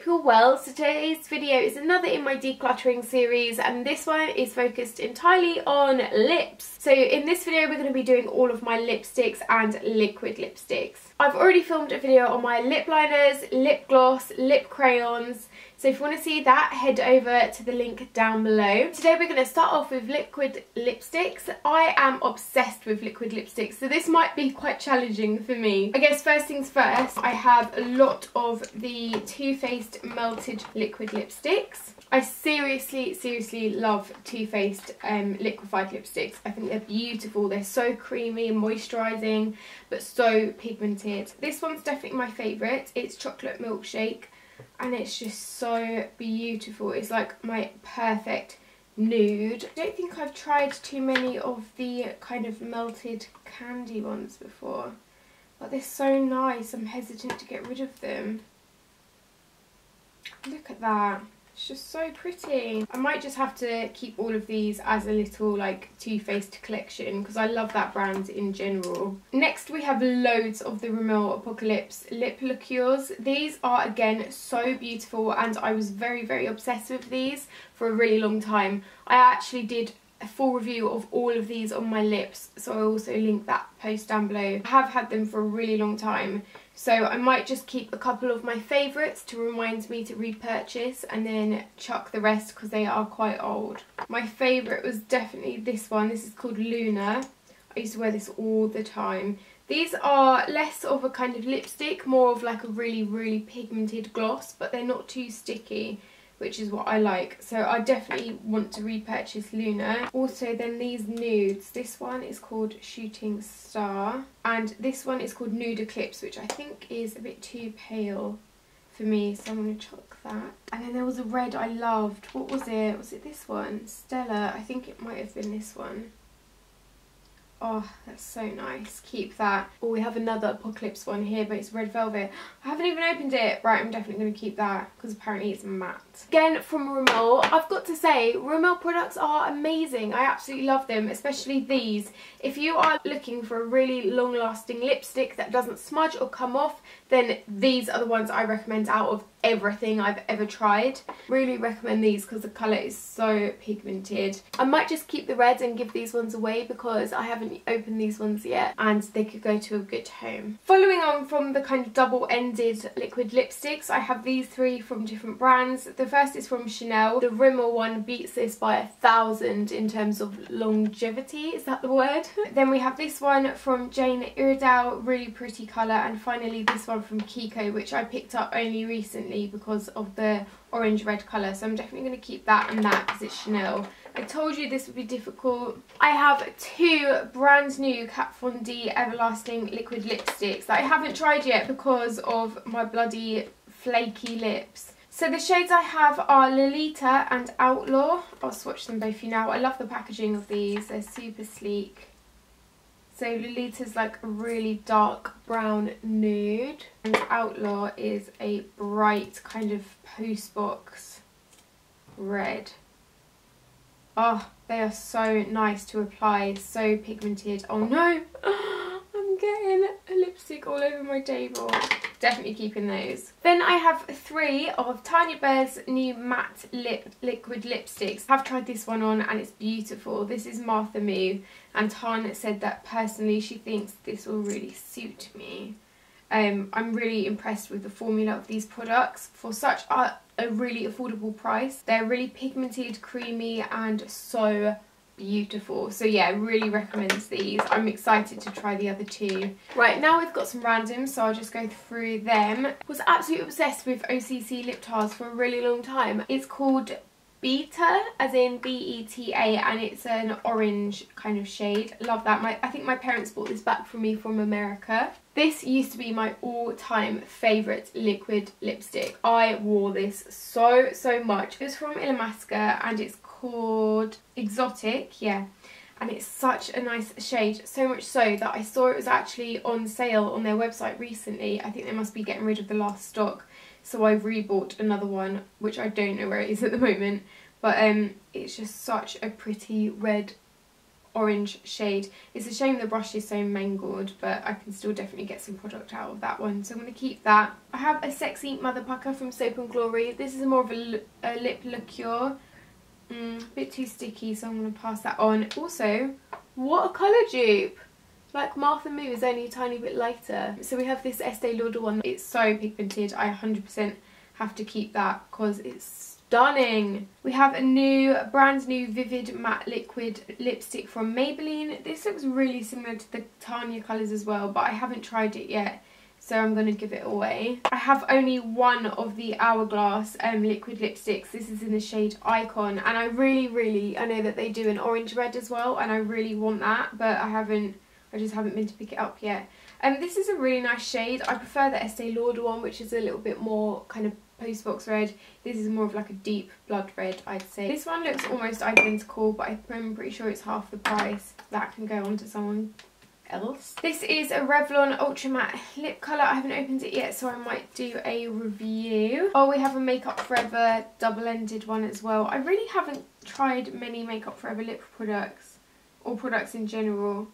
hope you're well. So today's video is another in my decluttering series, and this one is focused entirely on lips. So in this video we're going to be doing all of my lipsticks and liquid lipsticks. I've already filmed a video on my lip liners, lip gloss, lip crayons, so if you want to see that, head over to the link down below. Today we're going to start off with liquid lipsticks. I am obsessed with liquid lipsticks, so this might be quite challenging for me. I guess first things first, I have a lot of the Too Faced melted liquid lipsticks. I seriously love Too Faced liquefied lipsticks. I think they're beautiful. They're so creamy and moisturising, but so pigmented. This one's definitely my favourite. It's chocolate milkshake, and it's just so beautiful. It's like my perfect nude. I don't think I've tried too many of the kind of melted candy ones before, but they're so nice. I'm hesitant to get rid of them. Look at that. It's just so pretty. I might just have to keep all of these as a little like Too Faced collection because I love that brand in general. Next we have loads of the Rimmel Apocalypse lip liqueurs. These are again so beautiful, and I was very obsessed with these for a really long time. I actually did a full review of all of these on my lips, so I'll also link that post down below. I have had them for a really long time, so I might just keep a couple of my favourites to remind me to repurchase and then chuck the rest because they are quite old. My favourite was definitely this one. This is called Luna. I used to wear this all the time. These are less of a kind of lipstick, more of like a really pigmented gloss, but they're not too sticky, which is what I like. So I definitely want to repurchase Luna. Also then these nudes. This one is called Shooting Star, and this one is called Nude Eclipse, which I think is a bit too pale for me, so I'm going to chuck that. And then there was a red I loved. What was it? Was it this one? Stella. I think it might have been this one. Oh, that's so nice. Keep that. Oh, we have another Apocalypse one here, but it's red velvet. I haven't even opened it. Right, I'm definitely going to keep that because apparently it's matte. Again, from Rimmel. I've got to say, Rimmel products are amazing. I absolutely love them, especially these. If you are looking for a really long-lasting lipstick that doesn't smudge or come off, then these are the ones I recommend out of everything I've ever tried. Really recommend these because the colour is so pigmented. I might just keep the red and give these ones away because I haven't opened these ones yet and they could go to a good home. Following on from the kind of double-ended liquid lipsticks, I have these three from different brands. The first is from Chanel. The Rimmel one beats this by 1,000 in terms of longevity, is that the word? Then we have this one from Jane Iredale, really pretty colour, and finally this one from Kiko, which I picked up only recently because of the orange red colour, so I'm definitely going to keep that and that because it's Chanel. I told you this would be difficult. I have two brand new Kat Von D Everlasting liquid lipsticks that I haven't tried yet because of my bloody flaky lips. So the shades I have are Lolita and Outlaw. I'll swatch them both for you now. I love the packaging of these, they're super sleek. So Lolita's like a really dark brown nude, and Outlaw is a bright kind of postbox red. Oh, they are so nice to apply, so pigmented. Oh no, I'm getting a lipstick all over my table. Definitely keeping those. Then I have three of Tanya Bear's new matte liquid lipsticks. I've tried this one on and it's beautiful. This is Martha Moo, and Tanya said that personally she thinks this will really suit me. I'm really impressed with the formula of these products for such a really affordable price. They're really pigmented, creamy, and so beautiful. So yeah, really recommend these. I'm excited to try the other two. Right, now we've got some randoms, so I'll just go through them. Was absolutely obsessed with OCC lip tars for a really long time. It's called Beta, as in B-E-T-A, and it's an orange kind of shade. Love that. I think my parents bought this back for me from America. This used to be my all-time favourite liquid lipstick. I wore this so much. It was from Illamasqua and it's called Exotic, yeah. And it's such a nice shade, so much so that I saw it was actually on sale on their website recently. I think they must be getting rid of the last stock. So I rebought another one, which I don't know where it is at the moment. But it's just such a pretty red orange shade. It's a shame the brush is so mangled, but I can still definitely get some product out of that one, so I'm going to keep that. I have a Sexy Mother Pucker from Soap and Glory. This is more of a lip liqueur. A bit too sticky, so I'm going to pass that on. Also, what a colour dupe! Like Martha Moo is only a tiny bit lighter. So we have this Estee Lauder one. It's so pigmented. I 100% have to keep that because it's stunning. We have a brand new Vivid Matte Liquid Lipstick from Maybelline. This looks really similar to the Tanya colours as well, but I haven't tried it yet, so I'm going to give it away. I have only one of the Hourglass liquid lipsticks. This is in the shade Icon, and I know that they do an orange red as well, and I really want that, but I just haven't been to pick it up yet. This is a really nice shade. I prefer the Estee Lauder one, which is a little bit more kind of postbox red. This is more of like a deep blood red, I'd say. This one looks almost identical, but I'm pretty sure it's half the price. That can go on to someone else. This is a Revlon Ultra Matte lip colour. I haven't opened it yet, so I might do a review. Oh, we have a Makeup Forever double-ended one as well. I really haven't tried many Makeup Forever lip products, or products in general.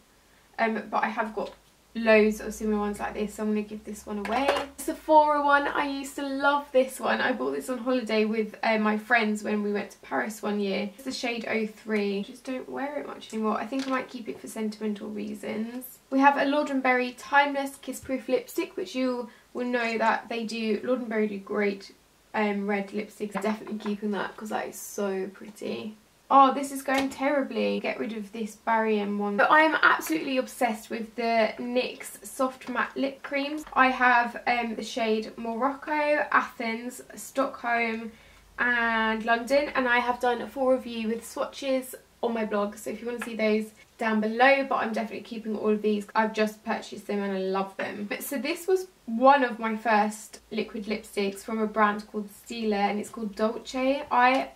But I have got loads of similar ones like this, so I'm going to give this one away. Sephora one, I used to love this one. I bought this on holiday with my friends when we went to Paris one year. It's the shade 03. Just don't wear it much anymore. I think I might keep it for sentimental reasons. We have a Lord & Berry Timeless Kiss Proof lipstick, which you will know that they do. Lord & Berry do great red lipsticks. I'm definitely keeping that because that is so pretty. Oh, this is going terribly. Get rid of this Barry M one. So I am absolutely obsessed with the NYX Soft Matte Lip Creams. I have the shade Morocco, Athens, Stockholm and London. And I have done a full review with swatches on my blog. So if you want to see those, down below. But I'm definitely keeping all of these. I've just purchased them and I love them. So this was one of my first liquid lipsticks from a brand called Stila, and it's called Dolce. I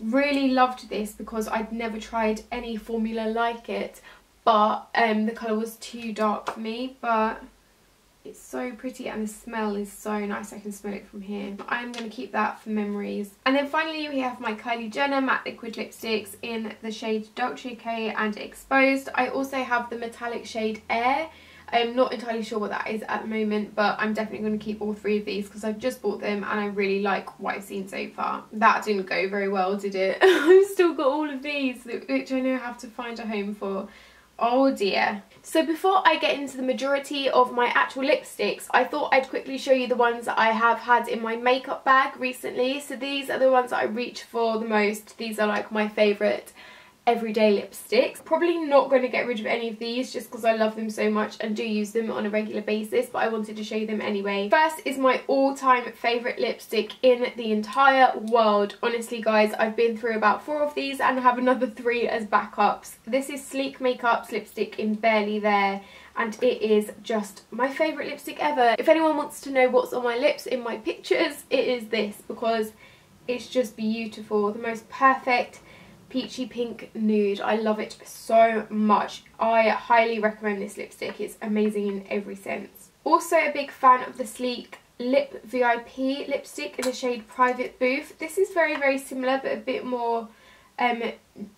really loved this because I'd never tried any formula like it, but the colour was too dark for me, but it's so pretty and the smell is so nice. I can smell it from here. I'm going to keep that for memories. And then finally we have my Kylie Jenner matte liquid lipsticks in the shade Dolce Decay and Exposed. I also have the metallic shade Air. I'm not entirely sure what that is at the moment, but I'm definitely going to keep all three of these because I've just bought them and I really like what I've seen so far. That didn't go very well, did it? I've still got all of these, which I now have to find a home for. Oh dear. So before I get into the majority of my actual lipsticks, I thought I'd quickly show you the ones that I have had in my makeup bag recently. So these are the ones that I reach for the most. These are like my favourite everyday lipsticks. Probably not going to get rid of any of these just because I love them so much and do use them on a regular basis, but I wanted to show you them anyway. First is my all-time favourite lipstick in the entire world. Honestly guys, I've been through about 4 of these and have another 3 as backups. This is Sleek Makeup's lipstick in Barely There, and it is just my favourite lipstick ever. If anyone wants to know what's on my lips in my pictures, it is this, because it's just beautiful. The most perfect peachy pink nude. I love it so much. I highly recommend this lipstick. It's amazing in every sense. Also a big fan of the Sleek Lip VIP lipstick in the shade Private Booth. This is very, very similar but a bit more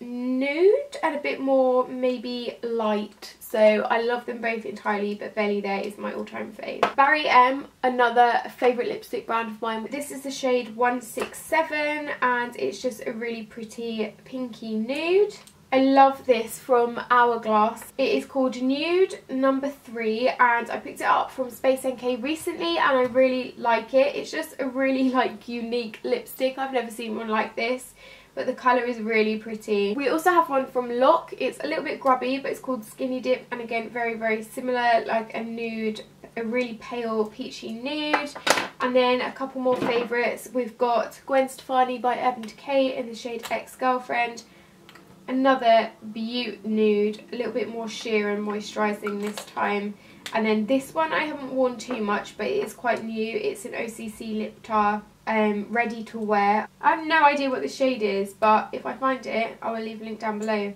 nude and a bit more maybe light. So I love them both entirely, but Barely There is my all-time fave. Barry M, another favourite lipstick brand of mine. This is the shade 167 and it's just a really pretty pinky nude. I love this from Hourglass. It is called Nude number 3 and I picked it up from Space NK recently and I really like it. It's just a really like unique lipstick. I've never seen one like this, but the colour is really pretty. We also have one from Lock. It's a little bit grubby, but it's called Skinny Dip, and again very, very similar, like a nude, a really pale peachy nude. And then a couple more favourites. We've got Gwen Stefani by Urban Decay in the shade Ex-Girlfriend. Another Beaut nude, a little bit more sheer and moisturising this time. And then this one I haven't worn too much, but it is quite new. It's an OCC Lip Tar. Ready to wear. I have no idea what the shade is, but if I find it I will leave a link down below.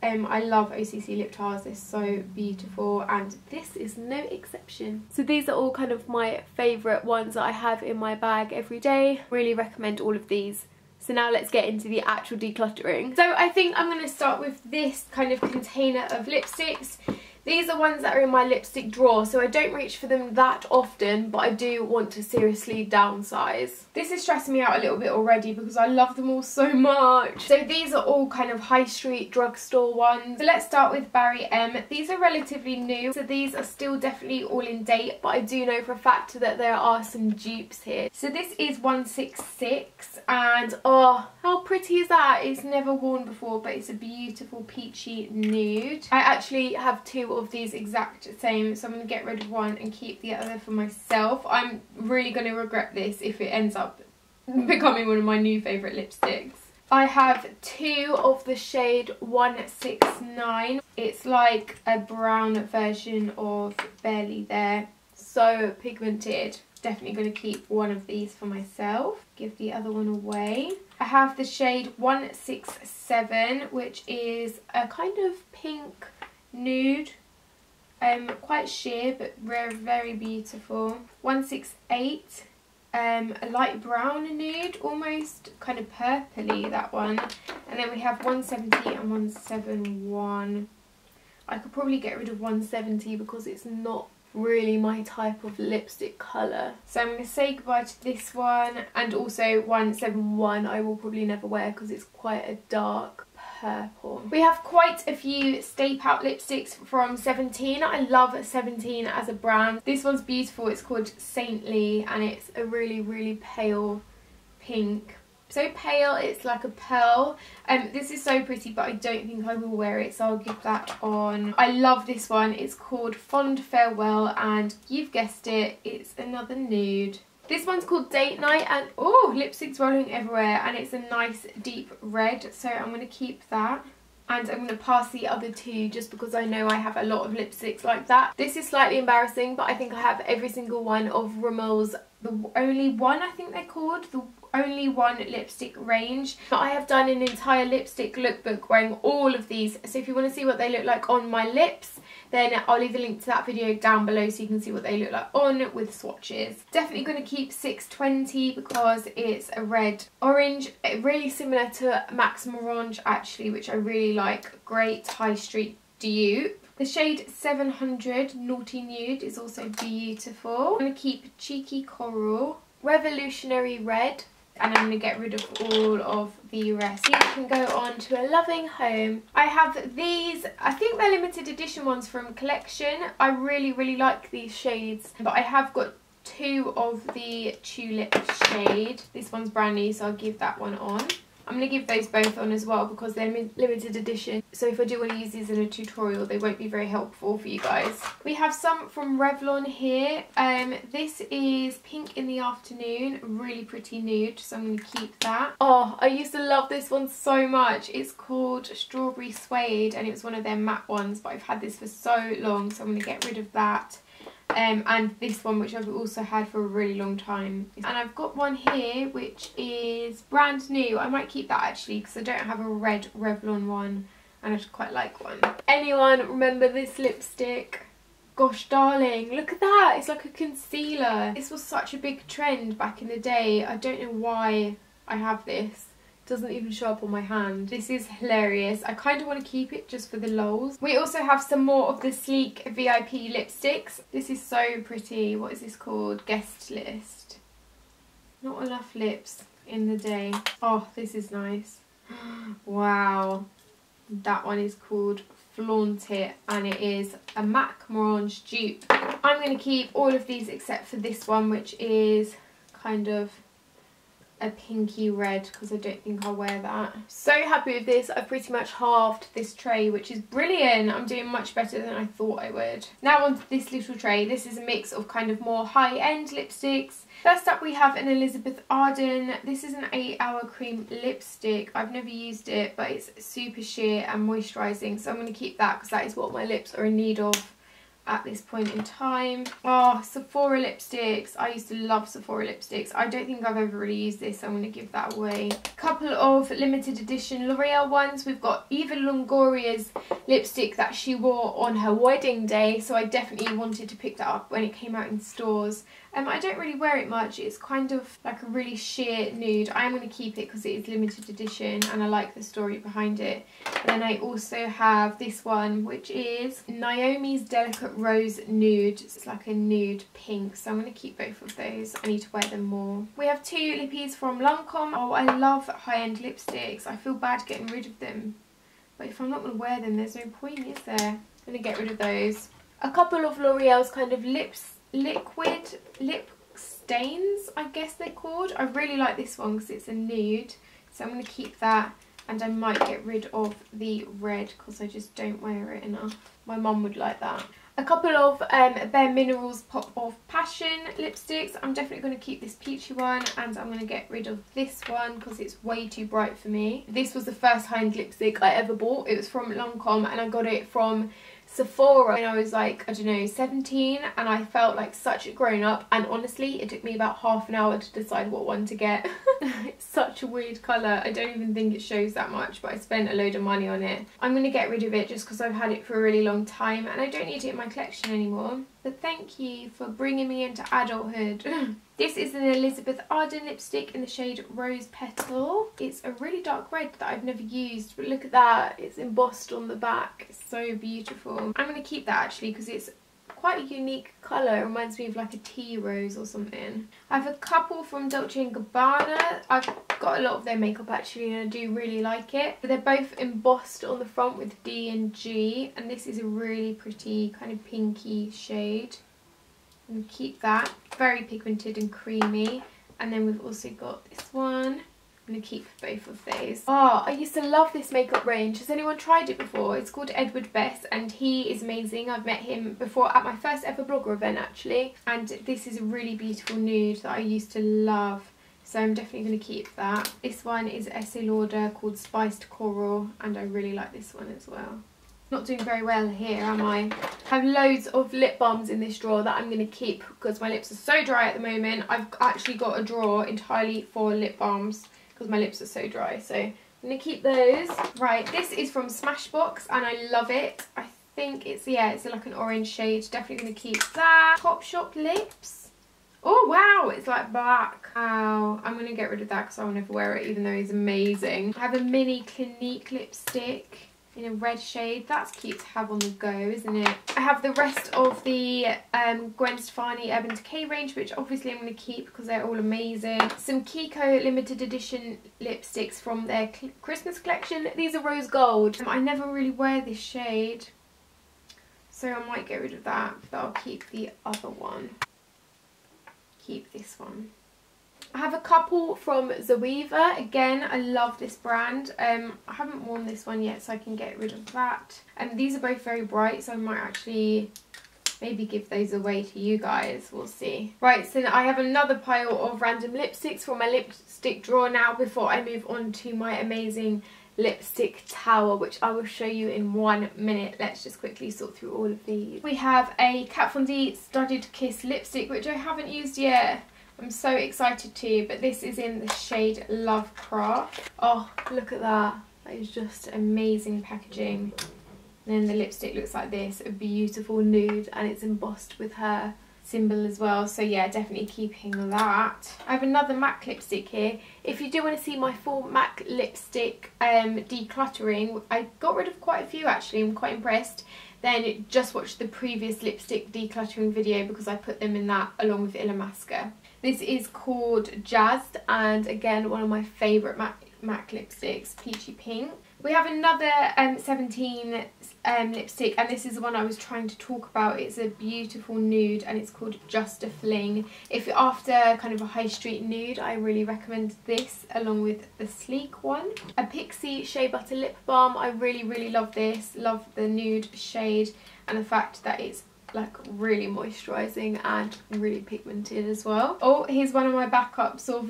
I love OCC lip tars, they're so beautiful and this is no exception. So these are all kind of my favourite ones that I have in my bag every day. Really recommend all of these So now let's get into the actual decluttering. So I think I'm going to start with this kind of container of lipsticks. These are ones that are in my lipstick drawer, so I don't reach for them that often, but I do want to seriously downsize. This is stressing me out a little bit already because I love them all so much. So these are all kind of high street drugstore ones. So let's start with Barry M. These are relatively new, so these are still definitely all in date, but I do know for a fact that there are some dupes here. So this is 166, and oh, how pretty is that? It's never worn before, but it's a beautiful peachy nude. I actually have two of these exact same, so I'm going to get rid of one and keep the other for myself. I'm really going to regret this if it ends up becoming one of my new favourite lipsticks. I have two of the shade 169. It's like a brown version of Barely There. So pigmented. Definitely going to keep one of these for myself. Give the other one away. I have the shade 167, which is a kind of pink nude. Quite sheer but very beautiful. 168, a light brown nude, almost kind of purpley, that one. And then we have 170 and 171. I could probably get rid of 170 because it's not really my type of lipstick colour. So I'm going to say goodbye to this one, and also 171 I will probably never wear because it's quite a dark purple. We have quite a few Stay Pout lipsticks from 17. I love 17 as a brand. This one's beautiful. It's called Saintly, and it's a really pale pink. So pale, it's like a pearl. This is so pretty, but I don't think I will wear it, so I'll give that on. I love this one. It's called Fond Farewell, and you've guessed it, it's another nude. This one's called Date Night, and oh, lipstick's rolling everywhere, and it's a nice deep red, so I'm going to keep that. And I'm going to pass the other two just because I know I have a lot of lipsticks like that. This is slightly embarrassing, but I think I have every single one of Rimmel's, the only one I think they're called, the only one lipstick range. I have done an entire lipstick lookbook wearing all of these, so if you want to see what they look like on my lips, then I'll leave a link to that video down below so you can see what they look like on with swatches. Definitely going to keep 620 because it's a red orange, really similar to Max Morange actually, which I really like. Great high street dupe. The shade 700 Naughty Nude is also beautiful. I'm going to keep Cheeky Coral, Revolutionary Red, and I'm going to get rid of all of the rest. You can go on to a loving home. I have these, I think they're limited edition ones from Collection. I really like these shades, but I have got two of the Tulip shade. This one's brand new, so I'll give that one on. I'm going to give those both on as well because they're limited edition, so if I do want to use these in a tutorial they won't be very helpful for you guys. We have some from Revlon here. This is Pink in the Afternoon, really pretty nude, so I'm going to keep that. Oh, I used to love this one so much. It's called Strawberry Suede and it was one of their matte ones, but I've had this for so long, so I'm going to get rid of that. And this one, which I've also had for a really long time. And I've got one here which is brand new. I might keep that actually because I don't have a red Revlon one and I quite like one. Anyone remember this lipstick? Gosh darling, look at that, it's like a concealer. This was such a big trend back in the day. I don't know why I have this. Doesn't even show up on my hand. This is hilarious. I kind of want to keep it just for the lols. We also have some more of the Sleek VIP lipsticks. This is so pretty. What is this called? Guest List. Not enough lips in the day. Oh, this is nice. Wow. That one is called Flaunt It and it is a MAC Morange dupe. I'm going to keep all of these except for this one, which is kind of a pinky red because I don't think I'll wear that. So happy with this. I've pretty much halved this tray, which is brilliant. I'm doing much better than I thought I would. Now onto this little tray. This is a mix of kind of more high-end lipsticks. First up we have an Elizabeth Arden. This is an 8-hour cream lipstick. I've never used it, but it's super sheer and moisturising, so I'm going to keep that because that is what my lips are in need of at this point in time. Oh, Sephora lipsticks. I used to love Sephora lipsticks. I don't think I've ever really used this, so I'm going to give that away. A couple of limited edition L'Oreal ones. We've got Eva Longoria's lipstick that she wore on her wedding day, so I definitely wanted to pick that up when it came out in stores. I don't really wear it much. It's kind of like a really sheer nude. I am going to keep it because it is limited edition and I like the story behind it. And then I also have this one, which is Naomi's Delicate Rose Nude. It's like a nude pink, so I'm going to keep both of those. I need to wear them more. We have 2 lippies from Lancome. Oh, I love high-end lipsticks. I feel bad getting rid of them. But if I'm not going to wear them, there's no point, is there? I'm going to get rid of those. A couple of L'Oreal's kind of liquid lip stains, I guess they're called. I really like this one because it's a nude, so I'm going to keep that, and I might get rid of the red because I just don't wear it enough. My mum would like that. A couple of Bare Minerals Pop of Passion lipsticks. I'm definitely going to keep this peachy one, and I'm going to get rid of this one because it's way too bright for me. This was the first high-end lipstick I ever bought. It was from Lancome and I got it from Sephora when I was like, I don't know, 17, and I felt like such a grown-up, and honestly it took me about half an hour to decide what one to get. It's such a weird colour. I don't even think it shows that much, but I spent a load of money on it. I'm going to get rid of it just because I've had it for a really long time and I don't need it in my collection anymore. But thank you for bringing me into adulthood. This is an Elizabeth Arden lipstick in the shade Rose Petal. It's a really dark red that I've never used, but look at that. It's embossed on the back. It's so beautiful. I'm going to keep that actually because it's quite a unique colour. It reminds me of like a tea rose or something. I have a couple from Dolce & Gabbana. I've got a lot of their makeup actually and I do really like it. They're both embossed on the front with D and G, and this is a really pretty kind of pinky shade. I'm going to keep that. Very pigmented and creamy. And then we've also got this one. I'm going to keep both of those. Oh, I used to love this makeup range. Has anyone tried it before? It's called Edward Best and he is amazing. I've met him before at my first ever blogger event actually. And this is a really beautiful nude that I used to love. So I'm definitely going to keep that. This one is Estee Lauder called Spiced Coral and I really like this one as well. Not doing very well here, am I? I have loads of lip balms in this drawer that I'm going to keep because my lips are so dry at the moment. I've actually got a drawer entirely for lip balms because my lips are so dry. So I'm going to keep those. Right, this is from Smashbox and I love it. I think it's, yeah, it's like an orange shade. Definitely going to keep that. Topshop lips. Oh wow, it's like black. Wow, I'm going to get rid of that because I will never wear it even though it's amazing. I have a mini Clinique lipstick in a red shade. That's cute to have on the go, isn't it? I have the rest of the Gwen Stefani Urban Decay range, which obviously I'm going to keep because they're all amazing. Some Kiko limited edition lipsticks from their Christmas collection. These are rose gold. I never really wear this shade, so I might get rid of that, but I'll keep the other one. Keep this one. I have a couple from Zoeva. Again, I love this brand. I haven't worn this one yet, so I can get rid of that. And these are both very bright, so I might actually maybe give those away to you guys. We'll see. Right, so I have another pile of random lipsticks from my lipstick drawer now before I move on to my amazing lipstick tower, which I will show you in 1 minute. Let's just quickly sort through all of these. We have a Kat Von D Studded Kiss lipstick, which I haven't used yet. I'm so excited to, but this is in the shade Lovecraft. Oh, look at that. That is just amazing packaging. And then the lipstick looks like this, a beautiful nude, and it's embossed with her symbol as well. So yeah, definitely keeping that. I have another MAC lipstick here. If you do want to see my full MAC lipstick decluttering, I got rid of quite a few actually. I'm quite impressed. Then just watch the previous lipstick decluttering video because I put them in that along with Illamasqua. This is called Jazzed, and again one of my favourite MAC lipsticks, peachy pink. We have another 17 lipstick, and this is the one I was trying to talk about. It's a beautiful nude and it's called Just a Fling. If you're after kind of a high street nude, I really recommend this along with the sleek one. A Pixie Shea Butter Lip Balm. I really love this. Love the nude shade and the fact that it's like really moisturising and really pigmented as well. Oh, here's one of my backups of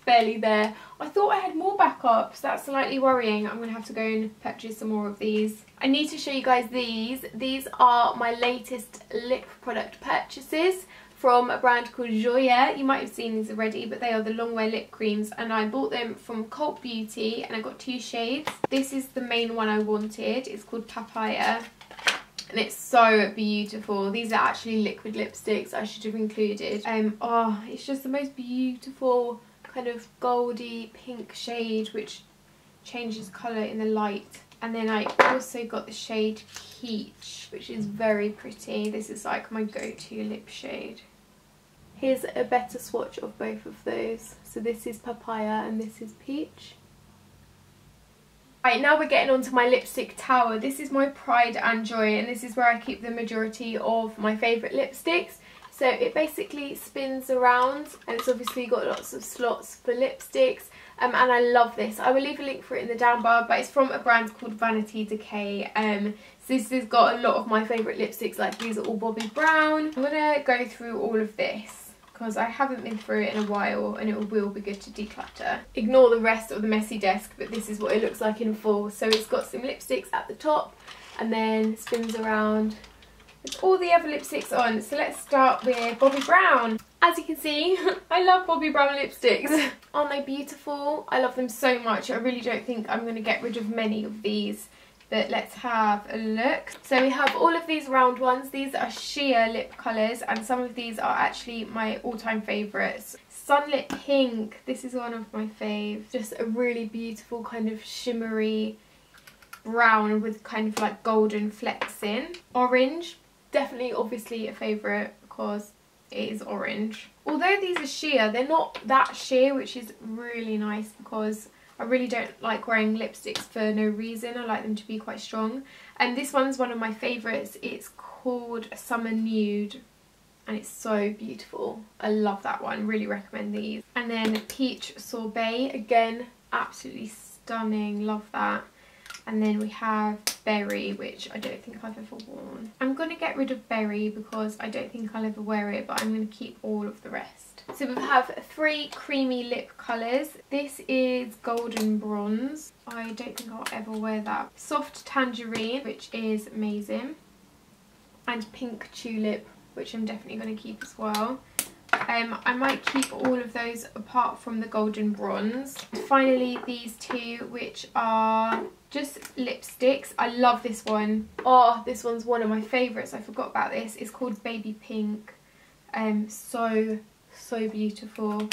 Barely There. I thought I had more backups. That's slightly worrying. I'm going to have to go and purchase some more of these. I need to show you guys these. These are my latest lip product purchases from a brand called Joya. You might have seen these already, but they are the long wear lip creams, and I bought them from Cult Beauty and I got 2 shades. This is the main one I wanted. It's called Papaya. and it's so beautiful. These are actually liquid lipsticks, I should have included. Oh, it's just the most beautiful kind of goldy pink shade, which changes colour in the light. And then I also got the shade Peach, which is very pretty. This is like my go-to lip shade. Here's a better swatch of both of those. So this is Papaya and this is Peach. Right, now we're getting onto my lipstick tower. This is my pride and joy, and this is where I keep the majority of my favourite lipsticks. So it basically spins around, and it's obviously got lots of slots for lipsticks. And I love this. I will leave a link for it in the down bar, but it's from a brand called Vanity Decay. So this has got a lot of my favourite lipsticks, like these are all Bobbi Brown. I'm going to go through all of this because I haven't been through it in a while, and it will be good to declutter. Ignore the rest of the messy desk, but this is what it looks like in full. So it's got some lipsticks at the top and then spins around with all the other lipsticks on. So let's start with Bobbi Brown. As you can see, I love Bobbi Brown lipsticks. Aren't they beautiful? I love them so much. I really don't think I'm going to get rid of many of these, but let's have a look. So we have all of these round ones. These are sheer lip colours, and some of these are actually my all-time favourites. Sunlit Pink, this is one of my faves. Just a really beautiful kind of shimmery brown with kind of like golden flecks in. Orange, definitely obviously a favourite because it is orange. Although these are sheer, they're not that sheer, which is really nice because I really don't like wearing lipsticks for no reason. I like them to be quite strong. And this one's one of my favourites. It's called Summer Nude, and it's so beautiful. I love that one. Really recommend these. And then Peach Sorbet, again, absolutely stunning. Love that. And then we have Berry, which I don't think I've ever worn. I'm going to get rid of Berry because I don't think I'll ever wear it, but I'm going to keep all of the rest. So we have 3 creamy lip colours. This is Golden Bronze. I don't think I'll ever wear that. Soft Tangerine, which is amazing. And Pink Tulip, which I'm definitely going to keep as well. I might keep all of those apart from the Golden Bronze. Finally, these two, which are just lipsticks. I love this one. Oh, this one's one of my favourites. I forgot about this. It's called Baby Pink. So beautiful.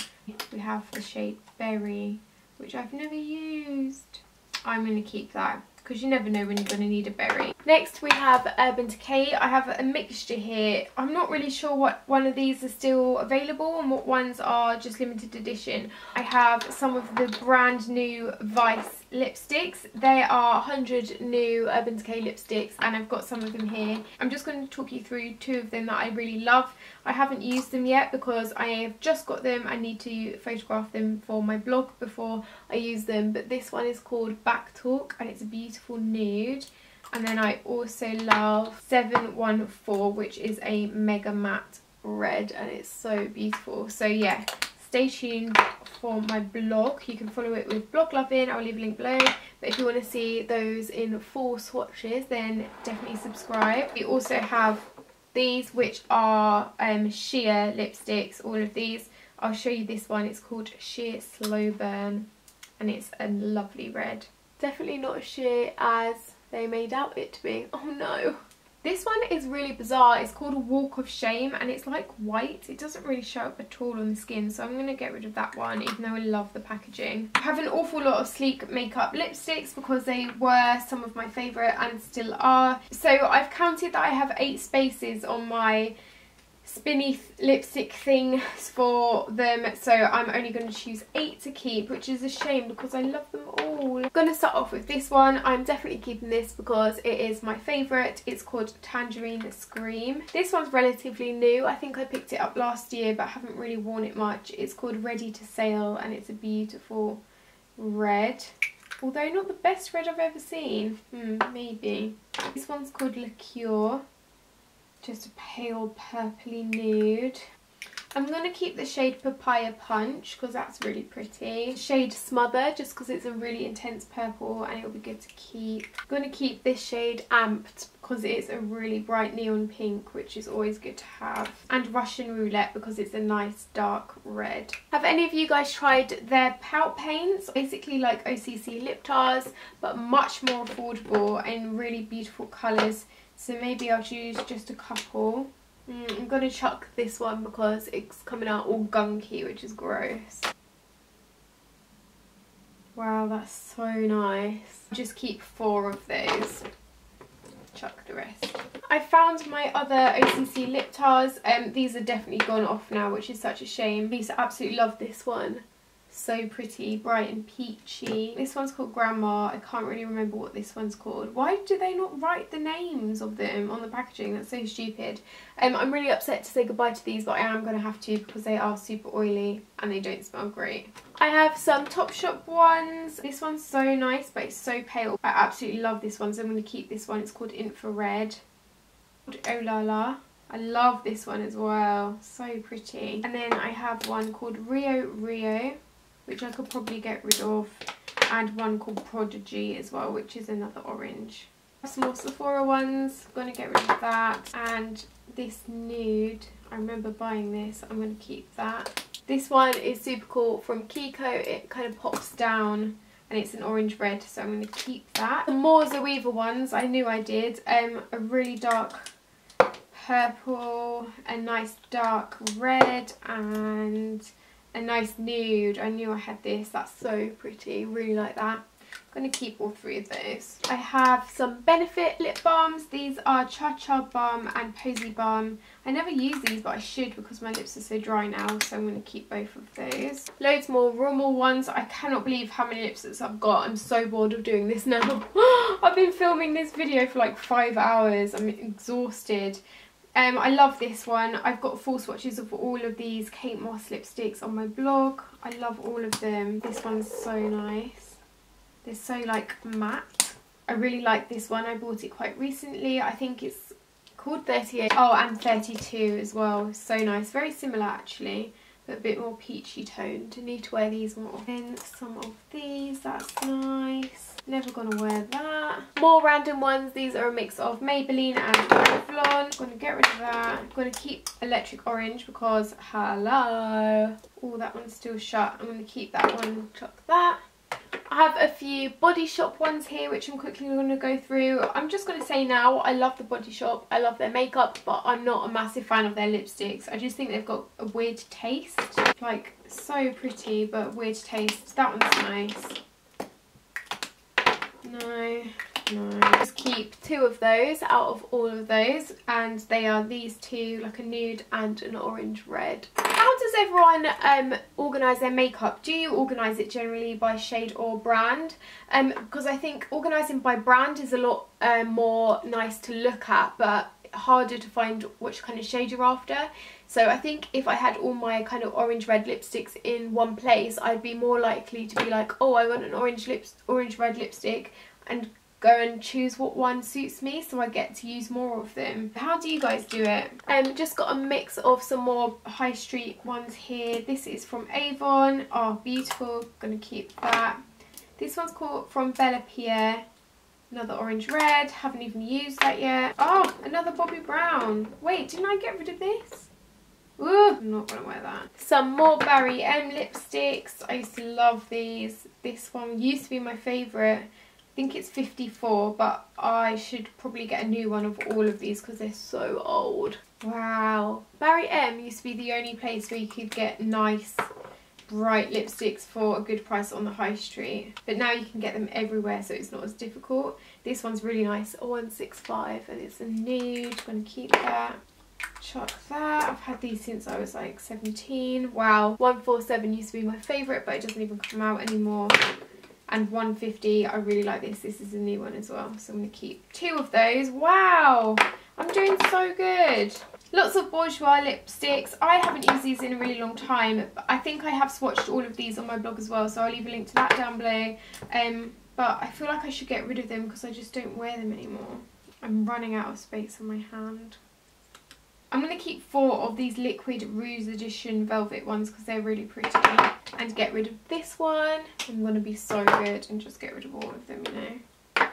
We have the shade Berry, which I've never used. I'm going to keep that because you never know when you're going to need a berry. Next we have Urban Decay. I have a mixture here. I'm not really sure what one of these are still available and what ones are just limited edition. I have some of the brand new Vice lipsticks. They are 100 new Urban Decay lipsticks, and I've got some of them here. I'm just going to talk you through 2 of them that I really love. I haven't used them yet because I have just got them. I need to photograph them for my blog before I use them, but this one is called Back Talk and it's a beautiful nude. And then I also love 714, which is a mega matte red, and it's so beautiful. So yeah, stay tuned for my blog. You can follow it with Blog Loving. I'll leave a link below. But if you want to see those in full swatches, then definitely subscribe. We also have these, which are sheer lipsticks. All of these. I'll show you this one. It's called Sheer Slow Burn, and it's a lovely red. Definitely not as sheer as they made out it to be. Oh no. This one is really bizarre. It's called a Walk of Shame, and it's like white. It doesn't really show up at all on the skin, so I'm going to get rid of that one, even though I love the packaging. I have an awful lot of sleek makeup lipsticks because they were some of my favourite and still are. So I've counted that I have 8 spaces on my spinny lipstick thing for them, so I'm only going to choose 8 to keep, which is a shame because I love them all. I'm going to start off with this one. I'm definitely keeping this because it is my favourite. It's called Tangerine Scream. This one's relatively new. I think I picked it up last year but haven't really worn it much. It's called Ready to Sail and it's a beautiful red, although not the best red I've ever seen. Maybe. This one's called Liqueur. Just a pale purpley nude. I'm going to keep the shade Papaya Punch because that's really pretty. Shade Smother just because it's a really intense purple and it'll be good to keep. I'm going to keep this shade Amped because it's a really bright neon pink, which is always good to have. And Russian Roulette because it's a nice dark red. Have any of you guys tried their pout paints? Basically like OCC lip tars, but much more affordable and really beautiful colours So maybe I'll choose just a couple. I'm going to chuck this one because it's coming out all gunky, which is gross. Wow, that's so nice. Just keep 4 of those. Chuck the rest. I found my other OCC lip tars. These are definitely gone off now, which is such a shame. I used to absolutely love this one. So pretty, bright and peachy. This one's called Grandma. I can't really remember what this one's called. Why do they not write the names of them on the packaging? That's so stupid. I'm really upset to say goodbye to these, but I am going to have to because they are super oily and they don't smell great. I have some Topshop ones. This one's so nice, but it's so pale. I absolutely love this one, so I'm going to keep this one. It's called Infrared. Oh La La. I love this one as well. So pretty. And then I have one called Rio Rio, which I could probably get rid of, and one called Prodigy as well, which is another orange. Some more Sephora ones, I'm going to get rid of that, and this nude, I remember buying this, I'm going to keep that. This one is super cool from Kiko, it kind of pops down and it's an orange red, so I'm going to keep that. Some more Zoeva ones, I knew I did, a really dark purple, a nice dark red, and a nice nude. I knew I had this. That's so pretty. Really like that. I'm going to keep all 3 of those. I have some Benefit lip balms. These are Cha Cha Balm and Posy Balm. I never use these, but I should because my lips are so dry now, so I'm going to keep both of those. Loads more Rimmel ones. I cannot believe how many lipsticks I've got. I'm so bored of doing this now. I've been filming this video for like 5 hours. I'm exhausted. I love this one. I've got full swatches of all of these Kate Moss lipsticks on my blog. I love all of them. This one's so nice. They're so like matte. I really like this one. I bought it quite recently. I think it's called 38. Oh, and 32 as well. So nice. Very similar actually, but a bit more peachy toned. I need to wear these more. And some of these. That's nice. Never gonna wear that. More random ones. These are a mix of Maybelline and Revlon. I'm gonna get rid of that. I'm gonna keep Electric Orange because hello. Oh, that one's still shut. I'm gonna keep that one. Chuck that. I have a few Body Shop ones here which I'm quickly going to go through. I'm just going to say now, I love the Body Shop, I love their makeup, but I'm not a massive fan of their lipsticks. I just think they've got a weird taste. Like, so pretty, but weird taste. That one's nice. No. Just keep 2 of those out of all of those, and they are these 2, like a nude and an orange red. How does everyone organise their makeup? Do you organise it generally by shade or brand? Because I think organising by brand is a lot more nice to look at, but harder to find which kind of shade you're after. So I think if I had all my kind of orange red lipsticks in one place, I'd be more likely to be like, oh, I want an orange red lipstick, and go and choose what one suits me, so I get to use more of them. How do you guys do it? Just got a mix of some more high street ones here. This is from Avon. Oh, beautiful. Gonna keep that. This one's called from Bella Pierre. Another orange red. Haven't even used that yet. Oh, another Bobbi Brown. Wait, didn't I get rid of this? Ooh, I'm not gonna wear that. Some more Barry M lipsticks. I used to love these. This one used to be my favourite. I think it's 54, but I should probably get a new one of all of these because they're so old. Wow. Barry M used to be the only place where you could get nice, bright lipsticks for a good price on the high street. But now you can get them everywhere, so it's not as difficult. This one's really nice, 165, and it's a nude. I'm going to keep that. Chuck that. I've had these since I was like 17. Wow. 147 used to be my favourite, but it doesn't even come out anymore. And 150, I really like this. This is a new one as well, so I'm going to keep 2 of those. Wow, I'm doing so good. Lots of Bourjois lipsticks. I haven't used these in a really long time, but I think I have swatched all of these on my blog as well, so I'll leave a link to that down below. But I feel like I should get rid of them because I just don't wear them anymore. I'm running out of space on my hand. I'm going to keep 4 of these Liquid Rouge Edition Velvet ones because they're really pretty. And get rid of this one. I'm going to be so good and just get rid of all of them, you know.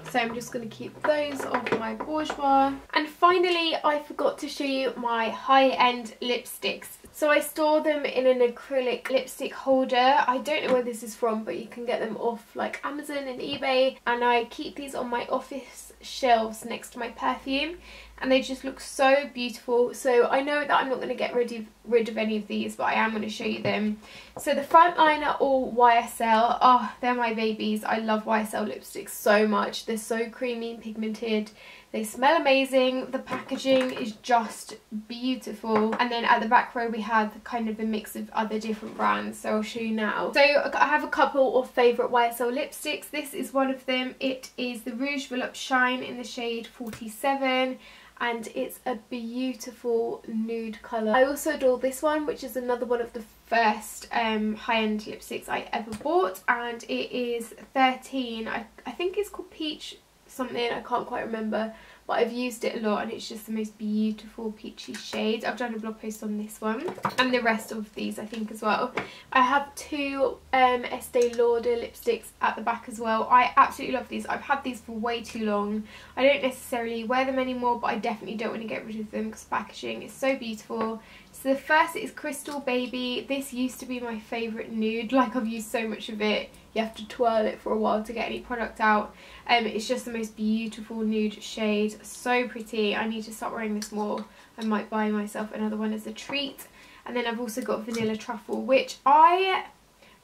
So I'm just going to keep those of my Bourjois. And finally, I forgot to show you my high-end lipsticks. So I store them in an acrylic lipstick holder. I don't know where this is from, but you can get them off like Amazon and eBay. And I keep these on my office shelves next to my perfume. And they just look so beautiful. So I know that I'm not going to get rid of any of these, but I am going to show you them. So the front line are all YSL. Oh, they're my babies. I love YSL lipsticks so much. They're so creamy and pigmented. They smell amazing. The packaging is just beautiful. And then at the back row we have kind of a mix of other different brands. So I'll show you now. So I have a couple of favourite YSL lipsticks. This is one of them. It is the Rouge Volupte Shine in the shade 47. And it's a beautiful nude colour. I also adore this one, which is another one of the first high-end lipsticks I ever bought. And it is 13. I think it's called Peach something, I can't quite remember, but I've used it a lot and it's just the most beautiful peachy shade. I've done a blog post on this one and the rest of these I think as well. I have two Estee Lauder lipsticks at the back as well. I absolutely love these. I've had these for way too long. I don't necessarily wear them anymore, but I definitely don't want to get rid of them because the packaging is so beautiful. So the first is Crystal Baby. This used to be my favourite nude. Like, I've used so much of it. You have to twirl it for a while to get any product out. It's just the most beautiful nude shade. So pretty. I need to start wearing this more. I might buy myself another one as a treat. And then I've also got Vanilla Truffle, which I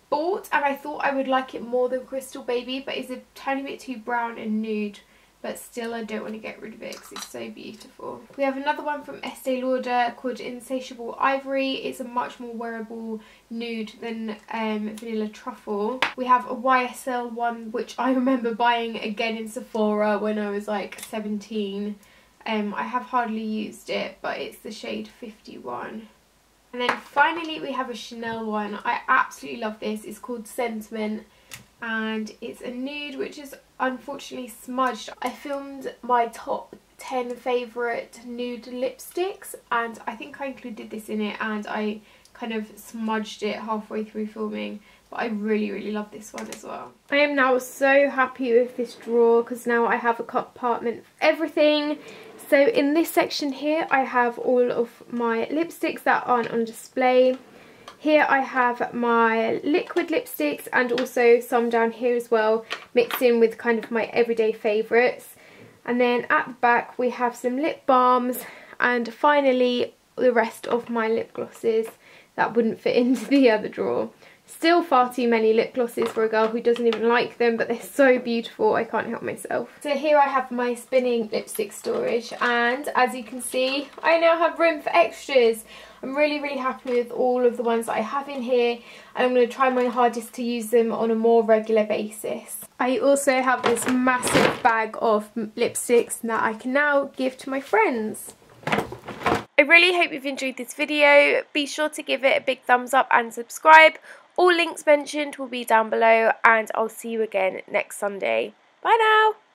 bought and I thought I would like it more than Crystal Baby, but it's a tiny bit too brown and nude. But still I don't want to get rid of it because it's so beautiful. We have another one from Estee Lauder called Insatiable Ivory. It's a much more wearable nude than Vanilla Truffle. We have a YSL one which I remember buying again in Sephora when I was like 17. I have hardly used it, but it's the shade 51. And then finally we have a Chanel one. I absolutely love this. It's called Sentiment. And it's a nude which is unfortunately smudged. I filmed my top 10 favourite nude lipsticks and I think I included this in it and I kind of smudged it halfway through filming, but I really love this one as well. I am now so happy with this drawer because now I have a compartment for everything. So in this section here I have all of my lipsticks that aren't on display. Here I have my liquid lipsticks and also some down here as well, mixed in with kind of my everyday favourites. And then at the back we have some lip balms and finally the rest of my lip glosses that wouldn't fit into the other drawer. Still far too many lip glosses for a girl who doesn't even like them, but they're so beautiful I can't help myself. So here I have my spinning lipstick storage and as you can see I now have room for extras. I'm really happy with all of the ones that I have in here and I'm going to try my hardest to use them on a more regular basis. I also have this massive bag of lipsticks that I can now give to my friends. I really hope you've enjoyed this video. Be sure to give it a big thumbs up and subscribe. All links mentioned will be down below and I'll see you again next Sunday. Bye now!